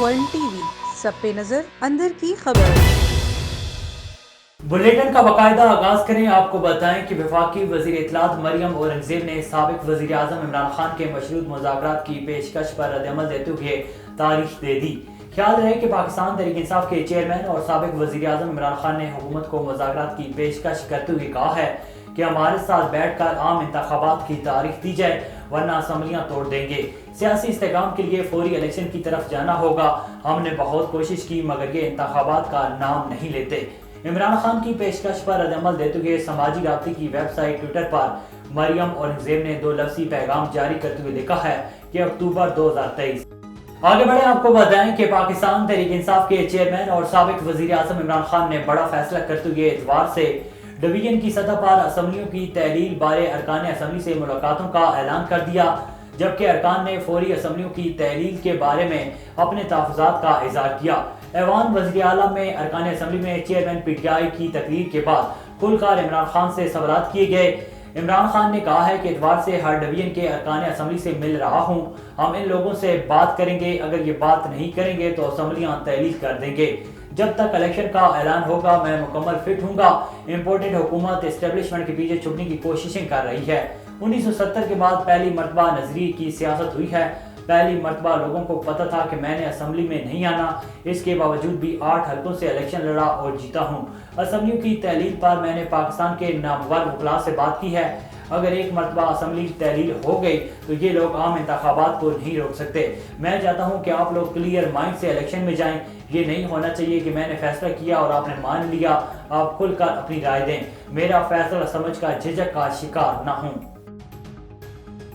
One T V, سب پہ نظر، اندر کی خبر۔ بلیٹن کا باقاعدہ آغاز کریں۔ آپ کو بتائیں کہ وفاقی وزیر اطلاعات مریم اورنگزیب نے سابق وزیر اعظم عمران خان کے مشروط مذاکرات کی پیشکش پر رد عمل دیتے ہوئے تاریخ دے دی۔ خیال رہے کہ پاکستان تحریک انصاف کے چیئرمین اور سابق وزیر اعظم عمران خان نے حکومت کو مذاکرات کی پیشکش کرتے ہوئے کہا ہے کہ ہمارے ساتھ بیٹھ کر عام انتخابات کی تاریخ دی جائے ورنہ اسمبلیاں توڑ دیں گے۔ سیاسی استحکام کے لیے فوری الیکشن کی طرف جانا ہوگا۔ ہم نے بہت کوشش کی مگر یہ انتخابات کا نام نہیں لیتے۔ عمران خان کی پیشکش پر رد عمل دیتے ہوئے سماجی رابطے کی ویب سائٹ ٹویٹر پر مریم اورنگزیب نے 2 لفظی پیغام جاری کرتے ہوئے لکھا ہے کہ اکتوبر 2023۔ آگے بڑھیں، آپ کو بتائیں کہ پاکستان تحریک انصاف کے چیئرمین اور سابق وزیر اعظم عمران خان نے بڑا فیصلہ کرتے ہوئے اتوار سے ڈویژن کی سطح پر اسمبلیوں کی تحلیل بارے ارکان اسمبلی سے ملاقاتوں کا اعلان کر دیا، جبکہ ارکان نے فوری اسمبلیوں کی تحلیل کے بارے میں اپنے تحفظات کا اظہار کیا۔ ایوان وزیر اعلیٰ میں ارکان اسمبلی میں چیئرمین پی ٹی آئی کی تقریر کے بعد کھل کر عمران خان سے سوالات کیے گئے۔ عمران خان نے کہا ہے کہ اتوار سے ہر ڈویژن کے ارکان اسمبلی سے مل رہا ہوں، ہم ان لوگوں سے بات کریں گے، اگر یہ بات نہیں کریں گے تو اسمبلیاں تحلیل کر دیں گے۔ جب تک الیکشن کا اعلان ہوگا میں مکمل فٹ ہوں گا۔ امپورٹنٹ حکومت اسٹیبلشمنٹ کے پیچھے چھپنے کی کوششیں کر رہی ہے۔ 1970 کے بعد پہلی مرتبہ نظریے کی سیاست ہوئی ہے۔ پہلی مرتبہ لوگوں کو پتہ تھا کہ میں نے اسمبلی میں نہیں آنا، اس کے باوجود بھی 8 حلقوں سے الیکشن لڑا اور جیتا ہوں۔ اسمبلیوں کی تحلیل پر میں نے پاکستان کے نامور وکلاء سے بات کی ہے۔ اگر ایک مرتبہ اسمبلی تحلیل ہو گئی تو یہ لوگ عام انتخابات کو نہیں روک سکتے۔ میں چاہتا ہوں کہ آپ لوگ کلیئر مائنڈ سے الیکشن میں جائیں۔ یہ نہیں ہونا چاہیے کہ میں نے فیصلہ کیا اور آپ نے مان لیا۔ آپ کھل کر اپنی رائے دیں، میرا فیصلہ سمجھ کر جھجک کا شکار نہ ہوں۔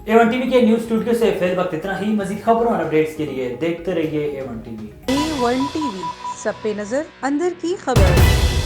A1 ٹی وی کے نیوز اسٹوڈیو سے فی الوقت اتنا ہی۔ مزید خبروں اور اپڈیٹس کے لیے دیکھتے رہیے A1 T V. A1 T V, سب پہ نظر، اندر کی خبر۔